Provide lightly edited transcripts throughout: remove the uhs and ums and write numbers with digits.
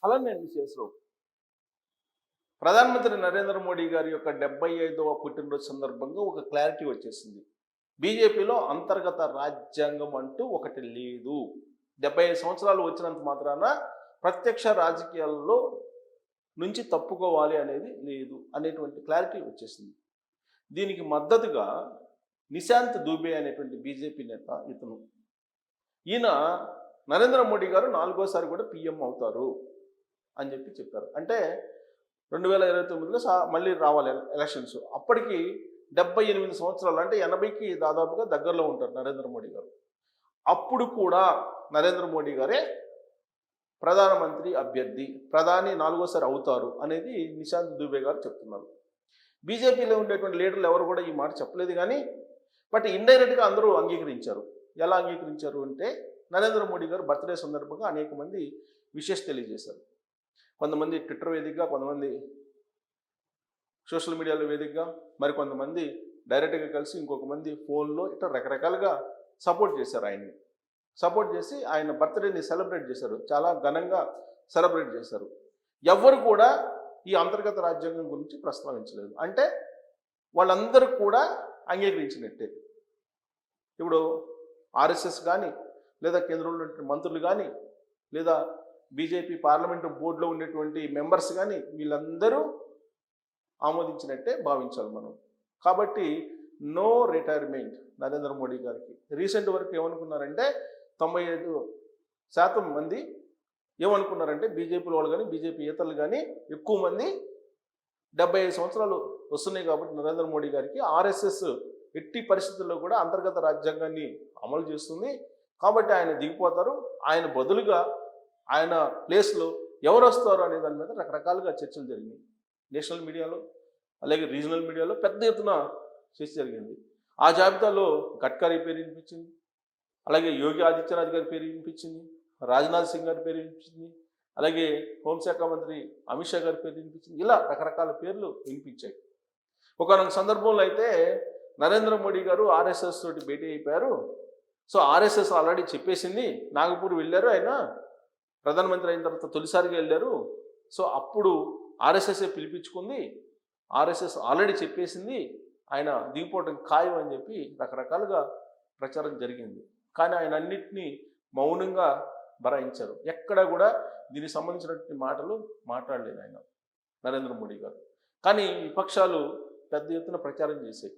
అలానే విశేషరావు ప్రధానమంత్రి నరేంద్ర మోడీ గారి యొక్క 75వ పుట్టినరోజు సందర్భంగా ఒక క్లారిటీ వచ్చేసింది. బీజేపీలో అంతర్గత రాజ్యాంగం అంటూ ఒకటి లేదు. 75 సంవత్సరాలు వచ్చినంత మాత్రాన ప్రత్యక్ష రాజకీయాల్లో నుంచి తప్పుకోవాలి అనేది లేదు అనేటువంటి క్లారిటీ వచ్చేసింది. దీనికి మద్దతుగా నిశాంత్ దూబే అనేటువంటి బీజేపీ నేత ఈయన నరేంద్ర మోడీ గారు 4వ సారి కూడా పీఎం అవుతారు అని చెప్పారు. అంటే 2029లో మళ్ళీ రావాలి ఎలక్షన్స్. అప్పటికి 78 సంవత్సరాలు, అంటే 80కి దాదాపుగా దగ్గరలో ఉంటారు నరేంద్ర మోడీ గారు. అప్పుడు కూడా నరేంద్ర మోడీ గారే ప్రధానమంత్రి అభ్యర్థి, ప్రధాని 4వ సారి అవుతారు అనేది నిశాంత్ దూబే గారు చెప్తున్నారు. బీజేపీలో ఉండేటువంటి లీడర్లు ఎవరు కూడా ఈ మాట చెప్పలేదు, కానీ బట్ ఇండైరెక్ట్గా అందరూ అంగీకరించారు. ఎలా అంగీకరించారు అంటే, నరేంద్ర మోడీ గారు బర్త్డే సందర్భంగా అనేక మంది విషెస్ తెలియజేశారు. కొంతమంది ట్విట్టర్ వేదికగా, కొంతమంది సోషల్ మీడియాలో వేదికగా, మరి కొంతమంది డైరెక్ట్గా కలిసి, ఇంకొక మంది ఫోన్లో, ఇట్లా రకరకాలుగా సపోర్ట్ చేశారు. ఆయన్ని సపోర్ట్ చేసి ఆయన బర్త్డేని సెలబ్రేట్ చేశారు. చాలా ఘనంగా సెలబ్రేట్ చేశారు. ఎవ్వరు కూడా ఈ అంతర్గత రాజ్యాంగం గురించి ప్రస్తావించలేదు. అంటే వాళ్ళందరూ కూడా అంగీకరించినట్టే. ఇప్పుడు ఆర్ఎస్ఎస్ కానీ, లేదా కేంద్రంలో మంత్రులు కానీ, లేదా బీజేపీ పార్లమెంటు బోర్డులో ఉండేటువంటి మెంబర్స్ కానీ, వీళ్ళందరూ ఆమోదించినట్టే భావించాలి మనం. కాబట్టి నో రిటైర్మెంట్ నరేంద్ర మోడీ గారికి. రీసెంట్ వరకు ఏమనుకున్నారంటే 95% మంది ఏమనుకున్నారంటే, బీజేపీలో వాళ్ళు కానీ, బీజేపీ ఇతరులు కానీ ఎక్కువ మంది 75 సంవత్సరాలు వస్తున్నాయి కాబట్టి నరేంద్ర మోడీ గారికి ఆర్ఎస్ఎస్ ఎట్టి పరిస్థితుల్లో కూడా అంతర్గత రాజ్యాంగాన్ని అమలు చేస్తుంది కాబట్టి ఆయన దిగిపోతారు, ఆయన బదులుగా ఆయన ప్లేస్లో ఎవరు వస్తారు అనే దాని మీద రకరకాలుగా చర్చలు జరిగినాయి. నేషనల్ మీడియాలో, అలాగే రీజనల్ మీడియాలో పెద్ద ఎత్తున చర్చ జరిగింది. ఆ జాబితాలో గడ్కరీ పేరు వినిపించింది, అలాగే యోగి ఆదిత్యనాథ్ గారి పేరు వినిపించింది, రాజ్నాథ్ సింగ్ గారి పేరు వినిపించింది, అలాగే హోంశాఖ మంత్రి అమిత్ షా గారి పేరు వినిపించింది. ఇలా రకరకాల పేర్లు వినిపించాయి. ఒకనొక సందర్భంలో అయితే నరేంద్ర మోడీ గారు ఆర్ఎస్ఎస్ తోటి భేటీ అయిపోయారు. సో ఆర్ఎస్ఎస్ ఆల్రెడీ చెప్పేసింది, నాగపూర్ వెళ్ళారు, ఆయన ప్రధానమంత్రి అయిన తర్వాత తొలిసారిగా వెళ్ళారు. సో అప్పుడు ఆర్ఎస్ఎస్ఏ పిలిపించుకుంది, ఆర్ఎస్ఎస్ ఆల్రెడీ చెప్పేసింది, ఆయన దిగిపోవడం ఖాయం అని చెప్పి రకరకాలుగా ప్రచారం జరిగింది. కానీ ఆయన అన్నింటినీ మౌనంగా భరాయించారు. ఎక్కడా కూడా దీనికి సంబంధించినటువంటి మాటలు మాట్లాడలేదు ఆయన నరేంద్ర మోడీ గారు. కానీ విపక్షాలు పెద్ద ఎత్తున ప్రచారం చేశాయి.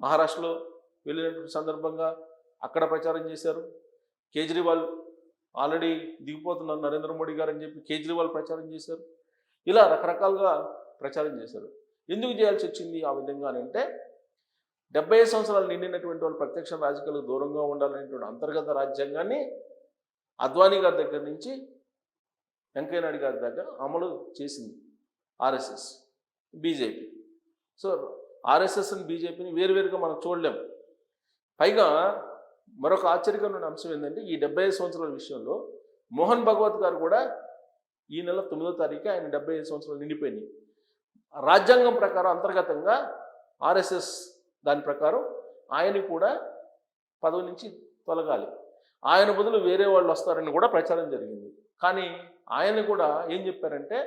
మహారాష్ట్రలో వెళ్ళినటువంటి సందర్భంగా అక్కడ ప్రచారం చేశారు. కేజ్రీవాల్ ఆల్రెడీ దిగిపోతున్నారు నరేంద్ర మోడీ గారు అని చెప్పి కేజ్రీవాల్ ప్రచారం చేశారు. ఇలా రకరకాలుగా ప్రచారం చేశారు. ఎందుకు చేయాల్సి వచ్చింది ఆ విధంగా అంటే, 75 సంవత్సరాలు నిండినటువంటి వాళ్ళు ప్రత్యక్ష రాజకీయాలకు దూరంగా ఉండాలనేటువంటి అంతర్గత రాజ్యాంగాన్ని అద్వానీ గారి దగ్గర నుంచి వెంకయ్య నాయుడు గారి దగ్గర అమలు చేసింది RSS, BJP. So RSS and బీజేపీని వేరువేరుగా మనం చూడలేం. పైగా మరొక ఆశ్చర్యకరమైన అంశం ఏంటంటే, ఈ 75 సంవత్సరాల విషయంలో మోహన్ భగవత్ గారు కూడా ఈ నెల 9వ తారీఖు ఆయన 75 సంవత్సరాలు నిండిపోయినాయి. రాజ్యాంగం ప్రకారం అంతర్గతంగా ఆర్ఎస్ఎస్ దాని ప్రకారం ఆయన కూడా పదవి నుంచి తొలగాలి, ఆయన బదులు వేరే వాళ్ళు వస్తారని కూడా ప్రచారం జరిగింది. కానీ ఆయన కూడా ఏం చెప్పారంటే,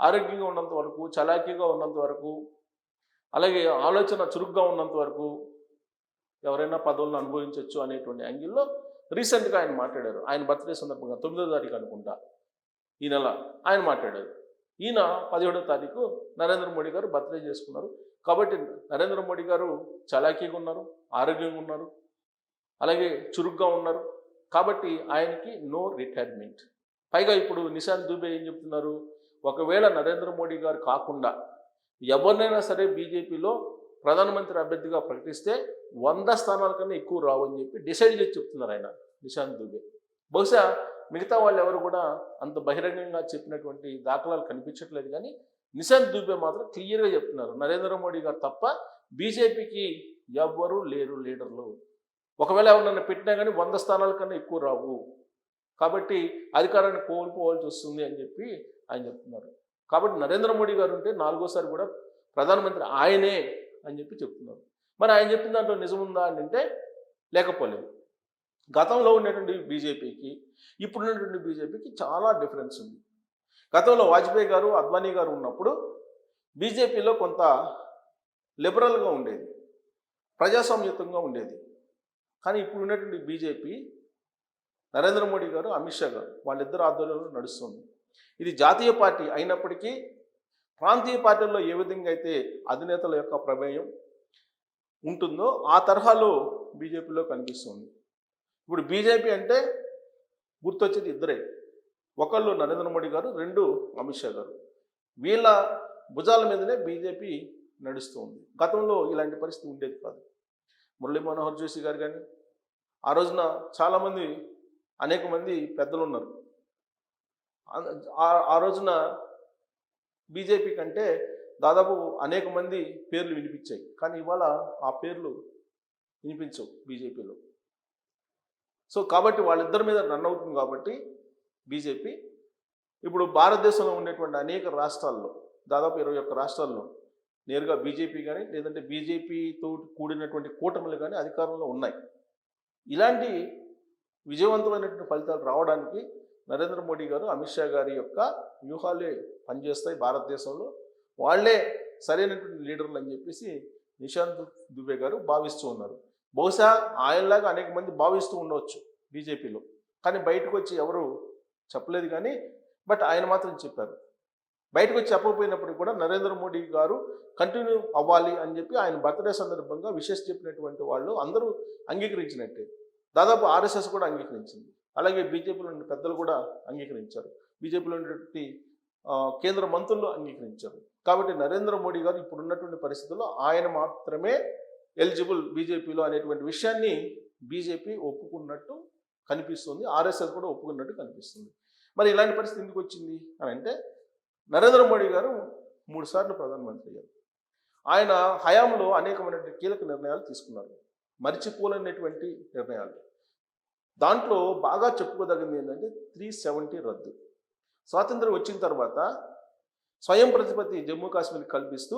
ఆరోగ్యంగా ఉన్నంత వరకు, చలాకీగా ఉన్నంత వరకు, అలాగే ఆలోచన చురుగ్గా ఉన్నంత వరకు ఎవరైనా పదవులను అనుభవించవచ్చు అనేటువంటి యాంగిల్లో రీసెంట్గా ఆయన మాట్లాడారు. ఆయన బర్త్డే సందర్భంగా 9వ తారీఖు అనుకుంటా ఈ నెల ఆయన మాట్లాడారు. ఈయన 17వ తారీఖు నరేంద్ర మోడీ గారు బర్త్డే చేసుకున్నారు. కాబట్టి నరేంద్ర మోడీ గారు చలాకీగా ఉన్నారు, ఆరోగ్యంగా ఉన్నారు, అలాగే చురుగ్గా ఉన్నారు. కాబట్టి ఆయనకి నో రిటైర్మెంట్. పైగా ఇప్పుడు నిశాంత్ దూబే ఏం చెప్తున్నారు, ఒకవేళ నరేంద్ర మోడీ గారు కాకుండా ఎవరినైనా సరే బీజేపీలో ప్రధానమంత్రి అభ్యర్థిగా ప్రకటిస్తే 100 స్థానాల కన్నా ఎక్కువ రావని చెప్పి డిసైడ్ చేసి చెప్తున్నారు ఆయన నిశాంత్ దూబే. బహుశా మిగతా వాళ్ళు ఎవరు కూడా అంత బహిరంగంగా చెప్పినటువంటి దాఖలాలు కనిపించట్లేదు, కానీ నిశాంత్ దూబే మాత్రం క్లియర్గా చెప్తున్నారు, నరేంద్ర మోడీ గారు తప్ప బీజేపీకి ఎవ్వరూ లేరు లీడర్లు. ఒకవేళ ఎవరినైనా పెట్టినా కానీ 100 స్థానాల కన్నా ఎక్కువ రావు, కాబట్టి అధికారాన్ని కోల్పోవాల్సి వస్తుంది అని చెప్పి ఆయన చెప్తున్నారు. కాబట్టి నరేంద్ర మోడీ గారు ఉంటే 4వ సారి కూడా ప్రధానమంత్రి ఆయనే అని చెప్పి చెప్తున్నారు. మరి ఆయన చెప్పిన దాంట్లో నిజముందా అంటే లేకపోలేదు. గతంలో ఉన్నటువంటి బీజేపీకి ఇప్పుడున్నటువంటి బీజేపీకి చాలా డిఫరెన్స్ ఉంది. గతంలో వాజ్పేయి గారు, అద్వానీ గారు ఉన్నప్పుడు బీజేపీలో కొంత లిబరల్గా ఉండేది, ప్రజాస్వామ్యయుతంగా ఉండేది. కానీ ఇప్పుడు ఉన్నటువంటి బీజేపీ నరేంద్ర మోడీ గారు, అమిత్ షా గారు వాళ్ళిద్దరు ఆధ్వర్యంలో నడుస్తుంది. ఇది జాతీయ పార్టీ అయినప్పటికీ ప్రాంతీయ పార్టీల్లో ఏ విధంగా అయితే అధినేతల యొక్క ప్రమేయం ఉంటుందో ఆ తరహాలో బీజేపీలో కనిపిస్తుంది. ఇప్పుడు బీజేపీ అంటే గుర్తొచ్చేది ఇద్దరే, ఒకళ్ళు నరేంద్ర మోడీ గారు, రెండు అమిత్ షా గారు. వీళ్ళ భుజాల మీదనే బీజేపీ నడుస్తుంది. గతంలో ఇలాంటి పరిస్థితి ఉండేది కాదు. మురళీ మనోహర్ జోషి గారు కానీ, ఆ రోజున చాలామంది అనేక మంది పెద్దలు ఉన్నారు. ఆ రోజున బీజేపీ కంటే దాదాపు అనేక మంది పేర్లు వినిపించాయి. కానీ ఇవాళ ఆ పేర్లు వినిపించవు బీజేపీలో. సో కాబట్టి వాళ్ళిద్దరి మీద రన్ అవుతుంది. కాబట్టి బీజేపీ ఇప్పుడు భారతదేశంలో ఉండేటువంటి అనేక రాష్ట్రాల్లో, దాదాపు 21 రాష్ట్రాల్లో నేరుగా బీజేపీ కానీ లేదంటే బీజేపీతో కూడినటువంటి కూటమిలు కానీ అధికారంలో ఉన్నాయి. ఇలాంటి విజయవంతమైనటువంటి ఫలితాలు రావడానికి నరేంద్ర మోడీ గారు, అమిత్ షా గారి యొక్క వ్యూహాలే పనిచేస్తాయి భారతదేశంలో. వాళ్లే సరైనటువంటి లీడర్లు అని చెప్పేసి నిశాంత్ దుబే గారు భావిస్తూ ఉన్నారు. బహుశా ఆయనలాగా అనేక మంది భావిస్తూ ఉండవచ్చు బీజేపీలో, కానీ బయటకు వచ్చి ఎవరు చెప్పలేదు. కానీ బట్ ఆయన మాత్రం చెప్పారు. బయటకు వచ్చి చెప్పకపోయినప్పుడు కూడా నరేంద్ర మోడీ గారు కంటిన్యూ అవ్వాలి అని చెప్పి ఆయన బర్త్డే సందర్భంగా విషెస్ చెప్పినటువంటి వాళ్ళు అందరూ అంగీకరించినట్టే. దాదాపు ఆర్ఎస్ఎస్ కూడా అంగీకరించింది. అలాగే బీజేపీలో ఉన్న పెద్దలు కూడా అంగీకరించారు. బీజేపీలో ఉన్నటువంటి కేంద్ర మంత్రులు అంగీకరించారు. కాబట్టి నరేంద్ర మోడీ గారు ఇప్పుడున్నటువంటి పరిస్థితుల్లో ఆయన మాత్రమే ఎలిజిబుల్ బీజేపీలో అనేటువంటి విషయాన్ని బీజేపీ ఒప్పుకున్నట్టు కనిపిస్తుంది. ఆర్ఎస్ఎస్ కూడా ఒప్పుకున్నట్టు కనిపిస్తుంది. మరి ఇలాంటి పరిస్థితి ఎందుకు వచ్చింది అని అంటే, నరేంద్ర మోడీ గారు 3 సార్లు ప్రధానమంత్రి అయ్యారు. ఆయన హయాంలో అనేకమైనటువంటి కీలక నిర్ణయాలు తీసుకున్నారు, మరిచిపోలేనటువంటి నిర్ణయాలు. దాంట్లో బాగా చెప్పుకోదగింది ఏంటంటే 370 రద్దు. స్వాతంత్రం వచ్చిన తర్వాత స్వయం ప్రతిపత్తి జమ్మూ కాశ్మీర్ కల్పిస్తూ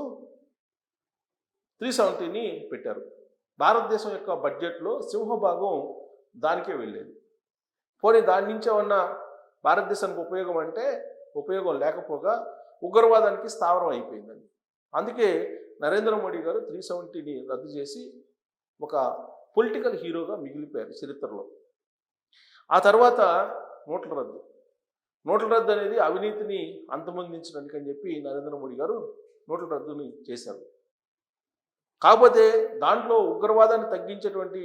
370ని పెట్టారు. భారతదేశం యొక్క బడ్జెట్లో సింహభాగం దానికే వెళ్ళేది. పోనీ దాని నుంచి ఏమన్నా భారతదేశానికి ఉపయోగం అంటే ఉపయోగం లేకపోగా ఉగ్రవాదానికి స్థావరం అయిపోయిందండి. అందుకే నరేంద్ర మోడీ గారు 370ని రద్దు చేసి ఒక పొలిటికల్ హీరోగా మిగిలిపోయారు చరిత్రలో. ఆ తర్వాత నోట్ల రద్దు. నోట్ల రద్దు అనేది అవినీతిని అంతమొందించడానికి అని చెప్పి నరేంద్ర మోడీ గారు నోట్ల రద్దుని చేశారు. కాకపోతే దాంట్లో ఉగ్రవాదాన్ని తగ్గించేటువంటి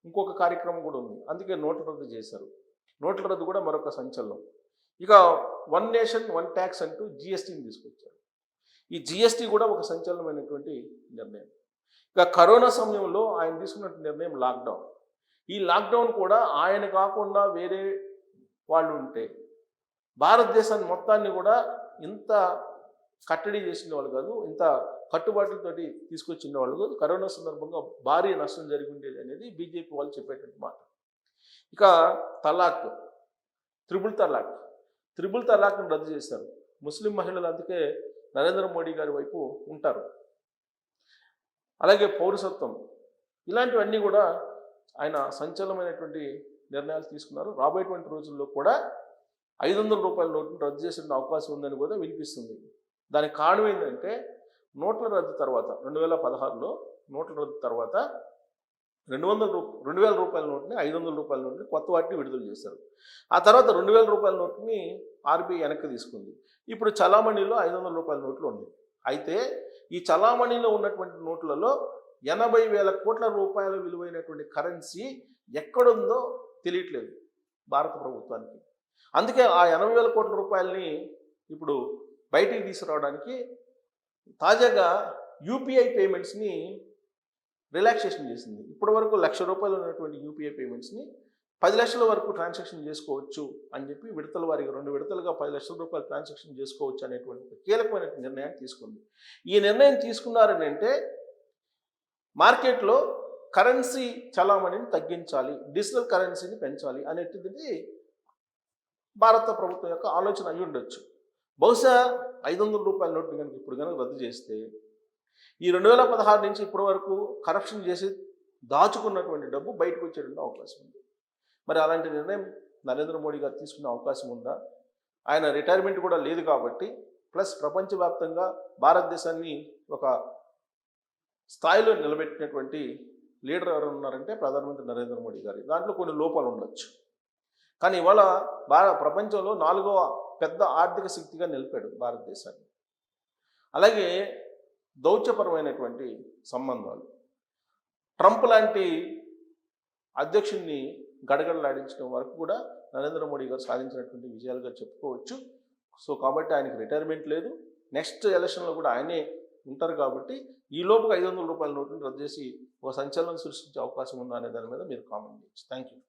ఇంకొక కార్యక్రమం కూడా ఉంది. అందుకే నోట్ల రద్దు చేశారు. నోట్ల రద్దు కూడా మరొక సంచలనం. ఇక 1 నేషన్ 1 ట్యాక్స్ అంటూ జిఎస్టీని తీసుకొచ్చారు. ఈ జిఎస్టీ కూడా ఒక సంచలనమైనటువంటి నిర్ణయం. ఇక కరోనా సమయంలో ఆయన తీసుకున్న నిర్ణయం లాక్డౌన్. ఈ లాక్డౌన్ కూడా ఆయన కాకుండా వేరే వాళ్ళు ఉంటే భారతదేశాన్ని మొత్తాన్ని కూడా ఇంత కట్టడి చేసిన వాళ్ళు కాదు, ఇంత కట్టుబాట్లతోటి తీసుకొచ్చిన వాళ్ళు కాదు. కరోనా సందర్భంగా భారీ నష్టం జరిగి ఉండేది అనేది బీజేపీ వాళ్ళు చెప్పేటువంటి మాట. ఇక తలాక్, త్రిబుల్ తలాక్ను రద్దు చేశారు. ముస్లిం మహిళలు అందుకే నరేంద్ర మోడీ గారి వైపు ఉంటారు. అలాగే పౌరసత్వం, ఇలాంటివన్నీ కూడా ఆయన సంచలనమైనటువంటి నిర్ణయాలు తీసుకున్నారు. రాబోయేటువంటి రోజుల్లో కూడా 500 రూపాయల నోటును రద్దు చేసే అవకాశం ఉందని కూడా వినిపిస్తుంది. దానికి కారణం ఏంటంటే, నోట్ల రద్దు తర్వాత 2016లో నోట్ల రద్దు తర్వాత 2000 రూపాయల నోటుని 500 రూపాయల నోటుని కొత్త వాటిని విడుదల చేశారు. ఆ తర్వాత 2000 రూపాయల నోటుని ఆర్బీఐ వెనక్కి తీసుకుంది. ఇప్పుడు చలామణిలో 500 రూపాయల నోట్లు ఉన్నాయి. అయితే ఈ చలామణిలో ఉన్నటువంటి నోట్లలో 80,000 కోట్ల రూపాయల విలువైనటువంటి కరెన్సీ ఎక్కడుందో తెలియట్లేదు భారత ప్రభుత్వానికి. అందుకే ఆ 80,000 కోట్ల రూపాయలని ఇప్పుడు బయటికి తీసుకురావడానికి తాజాగా యూపీఐ పేమెంట్స్ని రిలాక్సేషన్ చేసింది. ఇప్పటి వరకు 1,00,000 రూపాయలు ఉన్నటువంటి యూపీఐ పేమెంట్స్ని 10 లక్షల వరకు ట్రాన్సాక్షన్ చేసుకోవచ్చు అని చెప్పి విడతల వారీగా 2 విడతలుగా 10 లక్షల రూపాయలు ట్రాన్సాక్షన్ చేసుకోవచ్చు అనేటువంటి కీలకమైన నిర్ణయాన్ని తీసుకుంది. ఈ నిర్ణయం తీసుకున్నారని అంటే మార్కెట్లో కరెన్సీ చలామణిని తగ్గించాలి, డిజిటల్ కరెన్సీని పెంచాలి అనేటువంటిది భారత ప్రభుత్వం యొక్క ఆలోచన అయి ఉండొచ్చు. బహుశా 500 రూపాయల నోట్ని కనుక ఇప్పుడు కనుక రద్దు చేస్తే ఈ 2016 నుంచి ఇప్పటి వరకు కరప్షన్ చేసి దాచుకున్నటువంటి డబ్బు బయటకు వచ్చేటువంటి అవకాశం ఉంది. మరి అలాంటి నిర్ణయం నరేంద్ర మోడీ గారు తీసుకునే అవకాశం ఉందా? ఆయన రిటైర్మెంట్ కూడా లేదు కాబట్టి, ప్లస్ ప్రపంచవ్యాప్తంగా భారతదేశాన్ని ఒక స్థాయిలో నిలబెట్టినటువంటి లీడర్ ఎవరు ఉన్నారంటే ప్రధానమంత్రి నరేంద్ర మోడీ గారి. దాంట్లో కొన్ని లోపాలు ఉండొచ్చు, కానీ ఇవాళ ప్రపంచంలో 4వ పెద్ద ఆర్థిక శక్తిగా నిలిపాడు భారతదేశాన్ని. అలాగే దౌత్యపరమైనటువంటి సంబంధాలు, ట్రంప్ లాంటి అధ్యక్షుడిని గడగడలాడించడం వరకు కూడా నరేంద్ర మోడీ గారు సాధించినటువంటి విజయాలుగా చెప్పుకోవచ్చు. సో కాబట్టి ఆయనకి రిటైర్మెంట్ లేదు, నెక్స్ట్ ఎలక్షన్లో కూడా ఆయనే ఉంటారు. కాబట్టి ఈ లోపుగా 500 రూపాయల నోటును రద్దు చేసి ఒక సంచలనం సృష్టించే అవకాశం ఉందా అనే దాని మీద మీరు కామెంట్ చేయొచ్చు. Thank you.